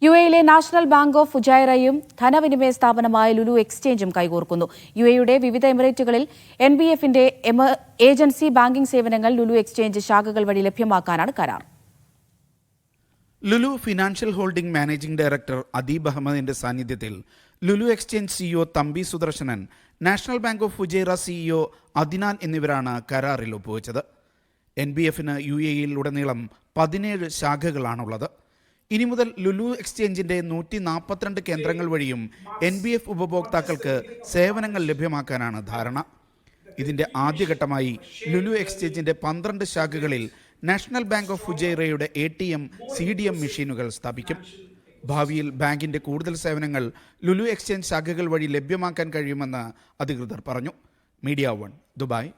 യുഎയിലെ national bank of ഫുജൈറയും ധനവിനിമയ സ്ഥാപനമായ ലുലു എക്സ്ചേഞ്ചും കൈകോർക്കുന്നു. യുഎയുടെ വിവിധ എമിറേറ്റുകളിൽ എൻബിഎഫിന്റെ agency banking സേവനങ്ങൾ ലുലു എക്സ്ചേഞ്ച് ശാഖകൾ വഴി ലഭ്യമാക്കാനാണ് കരാർ. Lulu financial holding managing director Adeeb അഹമ്മദിന്റെ സാന്നിധ്യത്തിൽ Lulu exchange CEO Thampi Sudarsanan, national bank of Fujairah CEO Adinan എന്നിവരാണ് കരാറിൽ ഒപ്പുവെച്ചത്. എൻബിഎഫിന് യുഎഇയിൽ ഉടനീളം 17 ശാഖകളാണുള്ളത്. ഇനി മുതൽ ലുലു എക്സ്ചേഞ്ചിന്റെ 142 കേന്ദ്രങ്ങൾ വഴിയും എൻബിഎഫ് ഉപഭോക്താക്കൾക്ക് സേവനങ്ങൾ ലഭ്യമാക്കാനാണ് ധാരണ. ഇതിന്റെ ആദ്യഘട്ടമായി ലുലു എക്സ്ചേഞ്ചിന്റെ 12 ശാഖകളിൽ നാഷണൽ ബാങ്ക് ഓഫ് ഫുജൈറയുടെ ATM, CDM മെഷീനുകൾ സ്ഥാപിക്കും. ഭാവിയിൽ ബാങ്കിന്റെ കൂടുതൽ സേവനങ്ങൾ ലുലു എക്സ്ചേഞ്ച് ശാഖകൾ വഴി ലഭ്യമാക്കാൻ കഴിയുമെന്ന് അധികൃതർ പറഞ്ഞു. Media 1, Dubai.